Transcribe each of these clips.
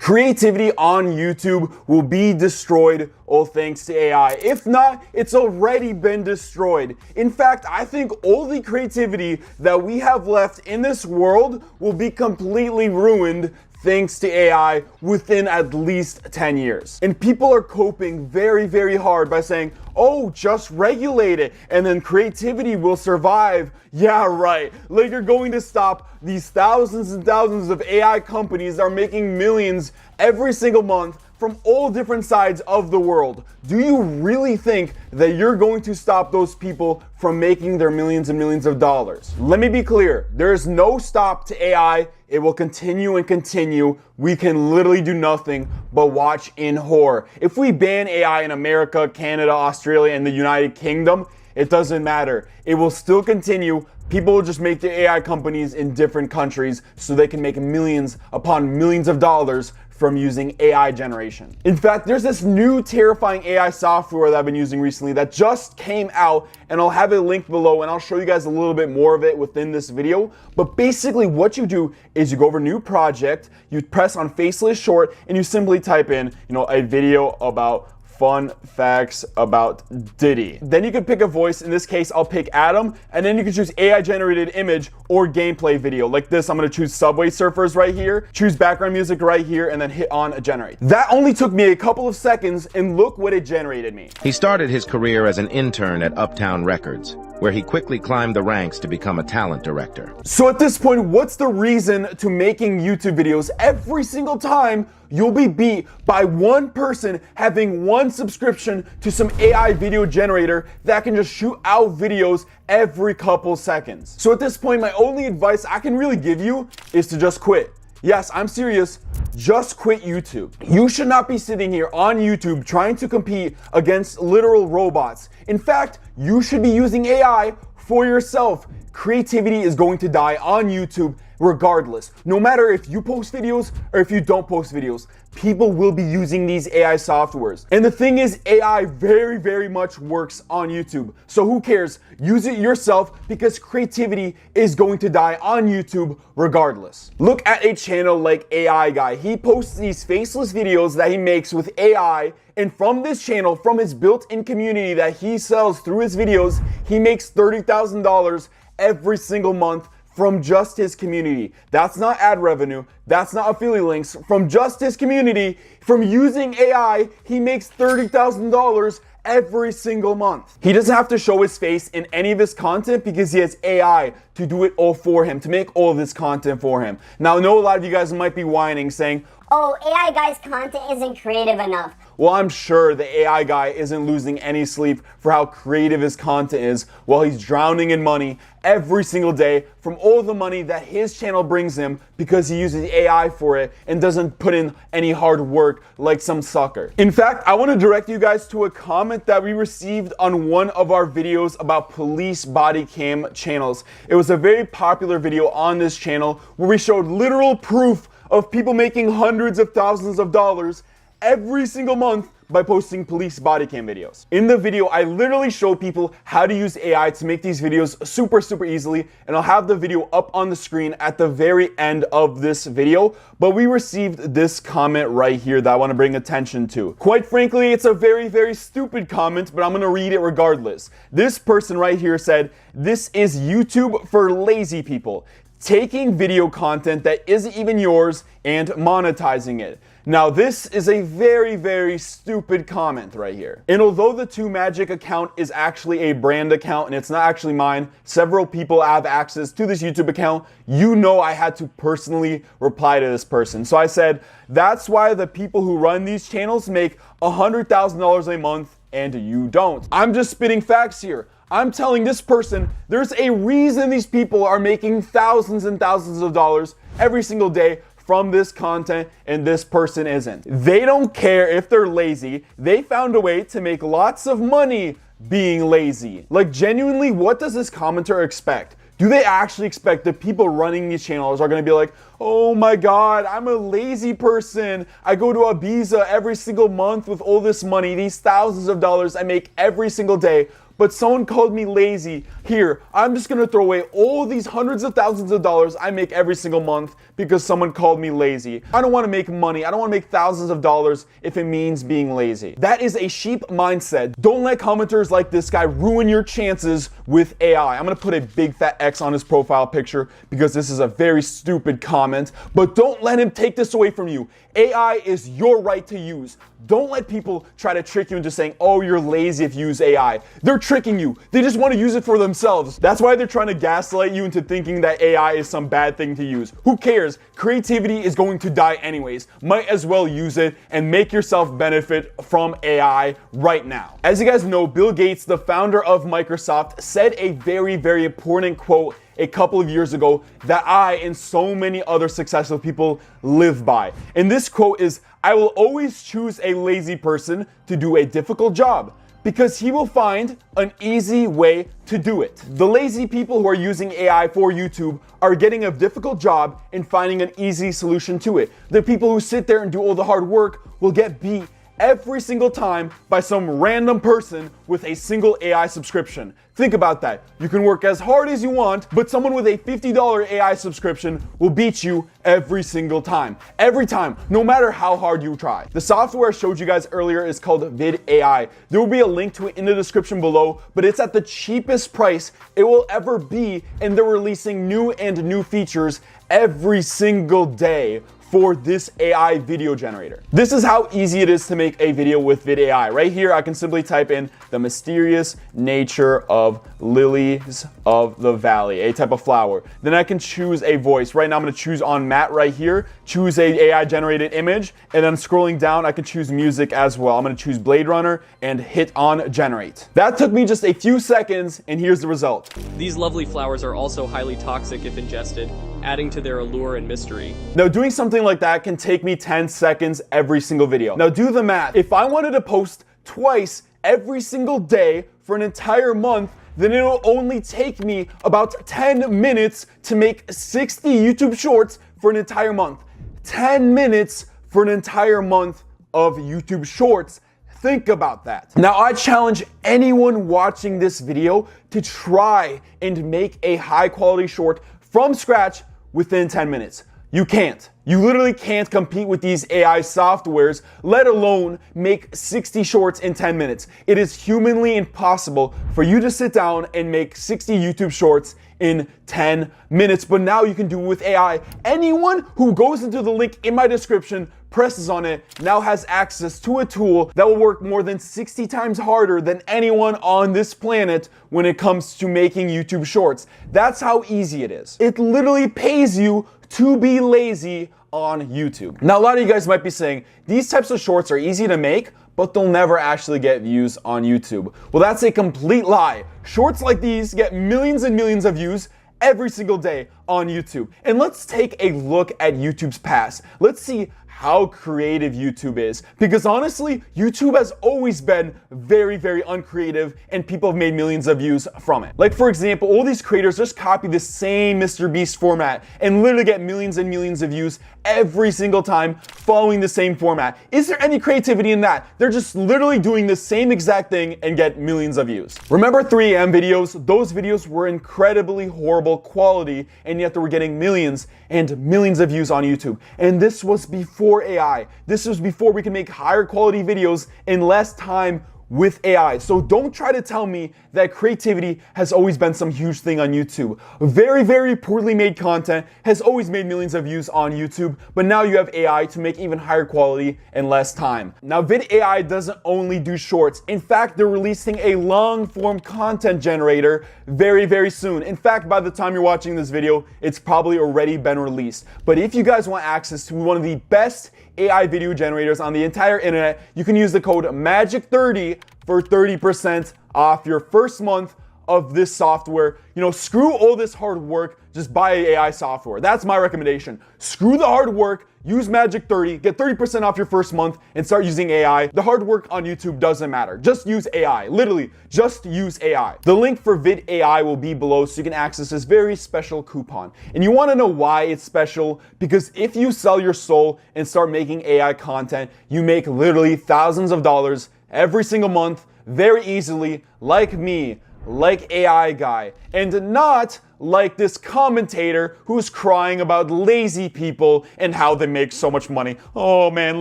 Creativity on YouTube will be destroyed all thanks to AI. If not, it's already been destroyed. In fact, I think all the creativity that we have left in this world will be completely ruined thanks to AI within at least 10 years. And people are coping very, very hard by saying, oh, just regulate it and then creativity will survive. Yeah, right. Like you're going to stop these thousands and thousands of AI companies that are making millions every single month from all different sides of the world. Do you really think that you're going to stop those people from making their millions and millions of dollars? Let me be clear. There is no stop to AI. It will continue and continue. We can literally do nothing but watch in horror. If we ban AI in America, Canada, Australia, and the United Kingdom, it doesn't matter. It will still continue. People will just make the AI companies in different countries so they can make millions upon millions of dollars from using AI generation. In fact, there's this new terrifying AI software that I've been using recently that just came out, and I'll have it linked below and I'll show you guys a little bit more of it within this video. But basically what you do is you go over new project, you press on faceless short, and you simply type in, a video about fun facts about Diddy. Then you can pick a voice. In this case, I'll pick Adam, and then you can choose AI generated image or gameplay video. Like this, I'm gonna choose Subway Surfers right here, choose background music right here, and then hit on generate. That only took me a couple of seconds, and look what it generated me. He started his career as an intern at Uptown Records, where he quickly climbed the ranks to become a talent director. So at this point, what's the reason to making YouTube videos? Every single time you'll be beat by one person having one subscription to some AI video generator that can just shoot out videos every couple seconds. So at this point, my only advice I can really give you is to just quit. Yes, I'm serious. Just quit YouTube. You should not be sitting here on YouTube trying to compete against literal robots. In fact, you should be using AI for yourself. Creativity is going to die on YouTube regardless. No matter if you post videos or if you don't post videos, people will be using these AI softwares. And the thing is, AI very, very much works on YouTube. So who cares? Use it yourself because creativity is going to die on YouTube regardless. Look at a channel like AI Guy. He posts these faceless videos that he makes with AI, and from this channel, from his built-in community that he sells through his videos, he makes $30,000 every single month from just his community. That's not ad revenue. That's not affiliate links. From just his community, from using AI, he makes $30,000 every single month. He doesn't have to show his face in any of his content because he has AI to do it all for him, to make all of this content for him. Now, I know a lot of you guys might be whining saying, oh, AI Guy's content isn't creative enough. Well, I'm sure the AI guy isn't losing any sleep for how creative his content is while he's drowning in money every single day from all the money that his channel brings him because he uses AI for it and doesn't put in any hard work like some sucker. In fact, I want to direct you guys to a comment that we received on one of our videos about police body cam channels. It was a very popular video on this channel where we showed literal proof of people making hundreds of thousands of dollars every single month by posting police body cam videos. In the video, I literally show people how to use AI to make these videos super easily, and I'll have the video up on the screen at the very end of this video. But we received this comment right here that I want to bring attention to. Quite frankly, it's a very stupid comment, but I'm going to read it regardless. This person right here said, "This is YouTube for lazy people. Taking video content that isn't even yours and monetizing it." Now, this is a very stupid comment right here. And although the 2Magic account is actually a brand account and it's not actually mine, several people have access to this YouTube account. I had to personally reply to this person. So I said, that's why the people who run these channels make $100,000 a month and you don't. I'm just spitting facts here. I'm telling this person there's a reason these people are making thousands and thousands of dollars every single day from this content and this person isn't. They don't care if they're lazy. They found a way to make lots of money being lazy. Like, genuinely, what does this commenter expect? Do they actually expect that people running these channels are going to be like, oh my God, I'm a lazy person. I go to Ibiza every single month with all this money, these thousands of dollars I make every single day. but someone called me lazy. Here, I'm just gonna throw away all these hundreds of thousands of dollars I make every single month because someone called me lazy. I don't wanna make money. I don't wanna make thousands of dollars if it means being lazy. That is a sheep mindset. Don't let commenters like this guy ruin your chances with AI. I'm gonna put a big fat X on his profile picture because this is a very stupid comment, but don't let him take this away from you. AI is your right to use. Don't let people try to trick you into saying, oh, you're lazy if you use AI. They're tricking you. They just want to use it for themselves. That's why they're trying to gaslight you into thinking that AI is some bad thing to use. Who cares? Creativity is going to die anyways. Might as well use it and make yourself benefit from AI right now. As you guys know, Bill Gates, the founder of Microsoft, said a very, very important quote a couple of years ago that I and so many other successful people live by. And this quote is, I will always choose a lazy person to do a difficult job because he will find an easy way to do it. The lazy people who are using AI for YouTube are getting a difficult job and finding an easy solution to it. The people who sit there and do all the hard work will get beat every single time by some random person with a single AI subscription. Think about that. You can work as hard as you want, but someone with a $50 AI subscription will beat you every single time. Every time, no matter how hard you try. The software I showed you guys earlier is called VidAI. There will be a link to it in the description below, but it's at the cheapest price it will ever be, and they're releasing new features every single day for this AI video generator. This is how easy it is to make a video with VidAI. Right here, I can simply type in the mysterious nature of lilies of the valley, a type of flower. Then I can choose a voice. Right now, I'm gonna choose on Matt right here, choose a AI generated image, and then scrolling down, I can choose music as well. I'm gonna choose Blade Runner and hit on generate. That took me just a few seconds, and here's the result. These lovely flowers are also highly toxic if ingested, adding to their allure and mystery. Now, doing something like that can take me 10 seconds every single video. Now, do the math. If I wanted to post twice every single day for an entire month, then it'll only take me about 10 minutes to make 60 YouTube shorts for an entire month. 10 minutes for an entire month of YouTube shorts. Think about that. Now, I challenge anyone watching this video to try and make a high quality short from scratch within 10 minutes. You can't. You literally can't compete with these AI softwares, let alone make 60 shorts in 10 minutes. It is humanly impossible for you to sit down and make 60 YouTube shorts in 10 minutes. But now you can do it with AI. Anyone who goes into the link in my description, presses on it, now has access to a tool that will work more than 60 times harder than anyone on this planet when it comes to making YouTube shorts. That's how easy it is. It literally pays you to be lazy on YouTube. Now, a lot of you guys might be saying, these types of shorts are easy to make, but they'll never actually get views on YouTube. Well, that's a complete lie. Shorts like these get millions and millions of views every single day on YouTube. And let's take a look at YouTube's past. Let's see how creative YouTube is. Because honestly, YouTube has always been very, very uncreative and people have made millions of views from it. Like for example, all these creators just copy the same Mr. Beast format and literally get millions and millions of views every single time following the same format. Is there any creativity in that? They're just literally doing the same exact thing and get millions of views. Remember 3AM videos? Those videos were incredibly horrible quality and yet they were getting millions and millions of views on YouTube. And this was before AI. This was before we could make higher quality videos in less time with AI. So don't try to tell me that creativity has always been some huge thing on YouTube. Very, very poorly made content has always made millions of views on YouTube, but now you have AI to make even higher quality in less time. Now, VidAI doesn't only do shorts. In fact, they're releasing a long form content generator very, very soon. In fact, by the time you're watching this video, it's probably already been released. But if you guys want access to one of the best AI video generators on the entire internet, you can use the code MAGIC30 for 30% off your first month of this software. You know, screw all this hard work, just buy AI software. That's my recommendation. Screw the hard work, use Magic30, get 30% off your first month and start using AI. The hard work on YouTube doesn't matter. Just use AI. Literally, just use AI. The link for VidAI will be below so you can access this very special coupon. And you want to know why it's special? Because if you sell your soul and start making AI content, you make literally thousands of dollars every single month, very easily, like me, like AI guy, and not like this commentator who's crying about lazy people and how they make so much money. Oh man,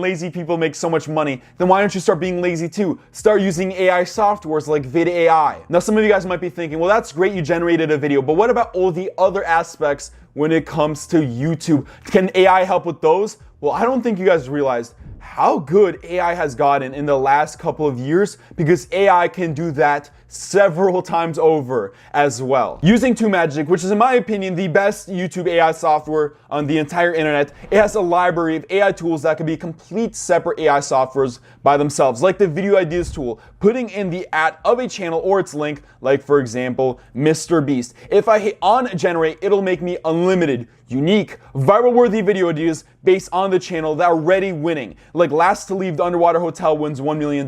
lazy people make so much money. Then why don't you start being lazy too? Start using AI softwares like VidAI. Now some of you guys might be thinking, well, that's great, you generated a video, but what about all the other aspects when it comes to YouTube? Can AI help with those? Well, I don't think you guys realized how good AI has gotten in the last couple of years, because AI can do that several times over as well. Using 2Magic, which is in my opinion the best YouTube AI software on the entire internet, it has a library of AI tools that can be complete separate AI softwares by themselves, like the video ideas tool, putting in the @ of a channel or its link, like for example, Mr. Beast. If I hit on generate, it'll make me unlimited, unique, viral worthy video ideas based on the channel that are already winning, like last to leave the underwater hotel wins $1 million.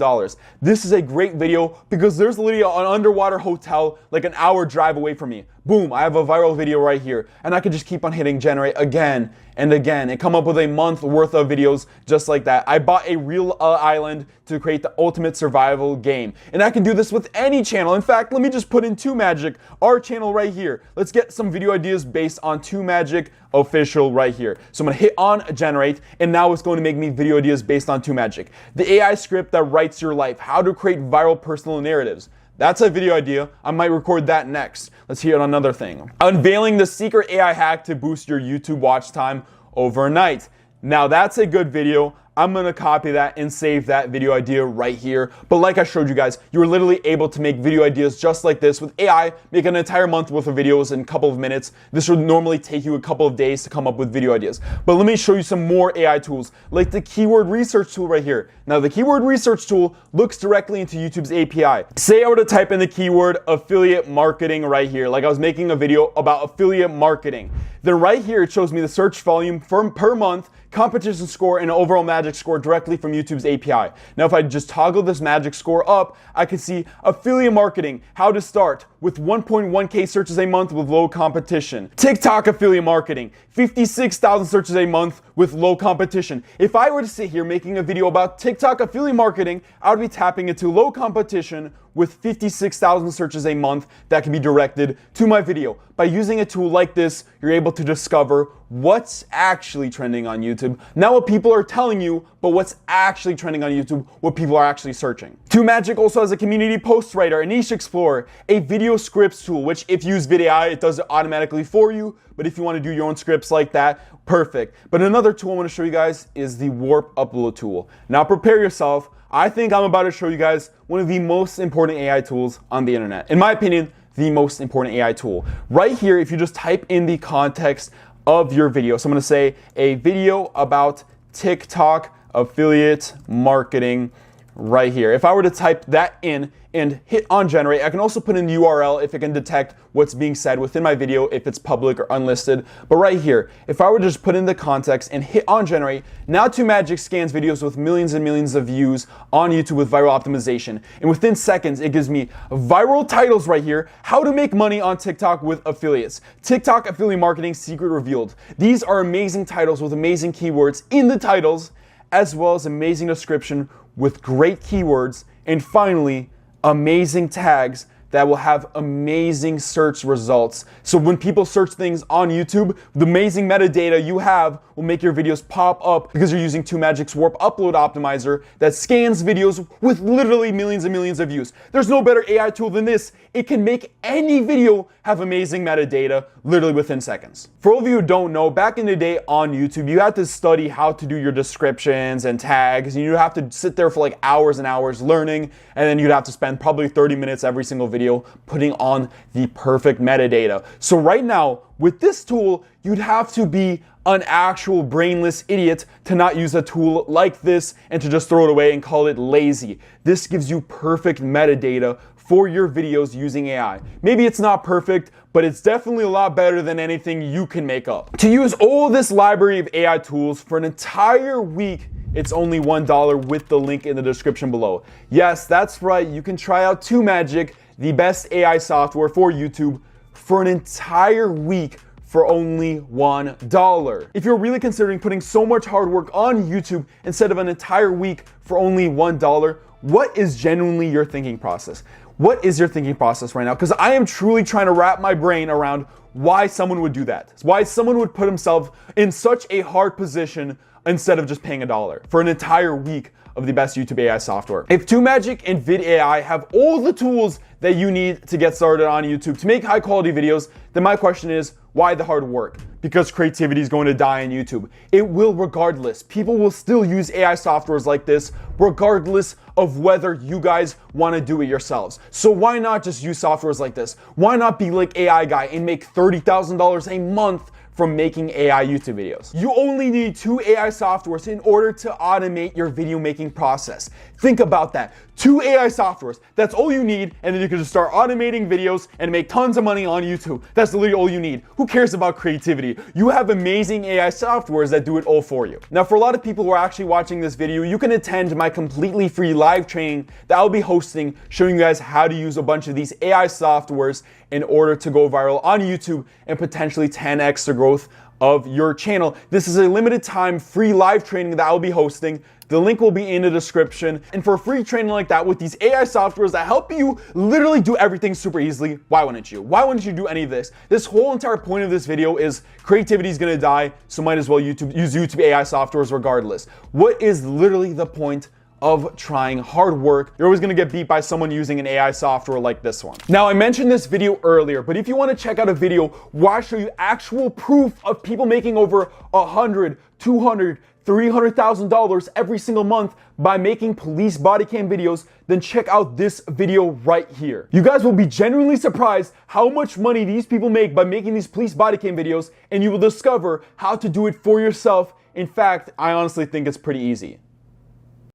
This is a great video because there's literally an underwater hotel like an hour drive away from me. Boom, I have a viral video right here, and I can just keep on hitting generate again and again and come up with a month worth of videos just like that. I bought a real island to create the ultimate survival game, and I can do this with any channel. In fact, let me just put in 2Magic, our channel right here. Let's get some video ideas based on 2Magic official right here. So I'm gonna hit on generate, and now it's going to make me video ideas based on 2Magic. The AI script that writes your life, how to create viral personal narratives. That's a video idea. I might record that next. Let's hear another thing. Unveiling the secret AI hack to boost your YouTube watch time overnight. Now that's a good video. I'm gonna copy that and save that video idea right here. But like I showed you guys, you're literally able to make video ideas just like this with AI, make an entire month worth of videos in a couple of minutes. This would normally take you a couple of days to come up with video ideas. But let me show you some more AI tools, like the keyword research tool right here. Now the keyword research tool looks directly into YouTube's API. Say I were to type in the keyword affiliate marketing right here, like I was making a video about affiliate marketing. Then right here it shows me the search volume per month, competition score, and overall magic score directly from YouTube's API. Now if I just toggle this magic score up, I can see affiliate marketing, how to start with 1.1k searches a month with low competition. TikTok affiliate marketing, 56,000 searches a month with low competition. If I were to sit here making a video about TikTok affiliate marketing, I would be tapping into low competition with 56,000 searches a month that can be directed to my video. By using a tool like this, you're able to discover what's actually trending on YouTube. Not what people are telling you, but what's actually trending on YouTube, what people are actually searching. 2Magic also has a community post writer, a niche explorer, a video scripts tool, which if you use VidAI, it does it automatically for you. But if you want to do your own scripts like that, perfect. But another tool I want to show you guys is the Warp Upload tool. Now prepare yourself. I think I'm about to show you guys one of the most important AI tools on the internet. In my opinion, the most important AI tool. Right here, if you just type in the context of your video. So I'm going to say a video about TikTok affiliate marketing right here. If I were to type that in and hit on generate, I can also put in the URL if it can detect what's being said within my video, if it's public or unlisted. But right here, if I were to just put in the context and hit on generate, now 2Magic scans videos with millions and millions of views on YouTube with viral optimization. And within seconds, it gives me viral titles right here, how to make money on TikTok with affiliates. TikTok affiliate marketing secret revealed. These are amazing titles with amazing keywords in the titles, as well as amazing description with great keywords, and finally, amazing tags that will have amazing search results. So when people search things on YouTube, the amazing metadata you have will make your videos pop up because you're using 2Magic's Warp Upload Optimizer that scans videos with literally millions and millions of views. There's no better AI tool than this. It can make any video have amazing metadata literally within seconds. For all of you who don't know, back in the day on YouTube, you had to study how to do your descriptions and tags, and you'd have to sit there for like hours and hours learning, and then you'd have to spend probably 30 minutes every single video putting on the perfect metadata. So right now, with this tool, you'd have to be an actual brainless idiot to not use a tool like this and to just throw it away and call it lazy. This gives you perfect metadata for your videos using AI. Maybe it's not perfect, but it's definitely a lot better than anything you can make up. To use all this library of AI tools for an entire week, it's only $1 with the link in the description below. Yes, that's right, you can try out 2Magic, the best AI software for YouTube, for an entire week for only $1. If you're really considering putting so much hard work on YouTube instead of an entire week for only $1, what is genuinely your thinking process? What is your thinking process right now? Because I am truly trying to wrap my brain around why someone would do that. Why someone would put himself in such a hard position instead of just paying $1 for an entire week of the best YouTube AI software. If 2Magic and VidAI have all the tools that you need to get started on YouTube to make high quality videos, then my question is, why the hard work? Because creativity is going to die on YouTube. It will regardless. People will still use AI softwares like this regardless of whether you guys want to do it yourselves. So why not just use softwares like this? Why not be like AI Guy and make $30,000 a month from making AI YouTube videos? You only need 2 AI softwares in order to automate your video making process. Think about that. 2 AI softwares. That's all you need, and then you can just start automating videos and make tons of money on YouTube. That's literally all you need. Who cares about creativity? You have amazing AI softwares that do it all for you. Now, for a lot of people who are actually watching this video, you can attend my completely free live training that I'll be hosting, showing you guys how to use a bunch of these AI softwares in order to go viral on YouTube and potentially 10x the growth of your channel. This is a limited time free live training that I'll be hosting. The link will be in the description. And for a free training like that with these AI softwares that help you literally do everything super easily, why wouldn't you? Why wouldn't you do any of this? This whole entire point of this video is creativity is gonna die, so might as well use YouTube AI softwares regardless. What is literally the point of trying hard work? You're always gonna get beat by someone using an AI software like this one. Now, I mentioned this video earlier, but if you wanna check out a video where I show you actual proof of people making over $100, $200, $300,000 every single month by making police body cam videos, then check out this video right here. You guys will be genuinely surprised how much money these people make by making these police body cam videos, and you will discover how to do it for yourself. In fact, I honestly think it's pretty easy.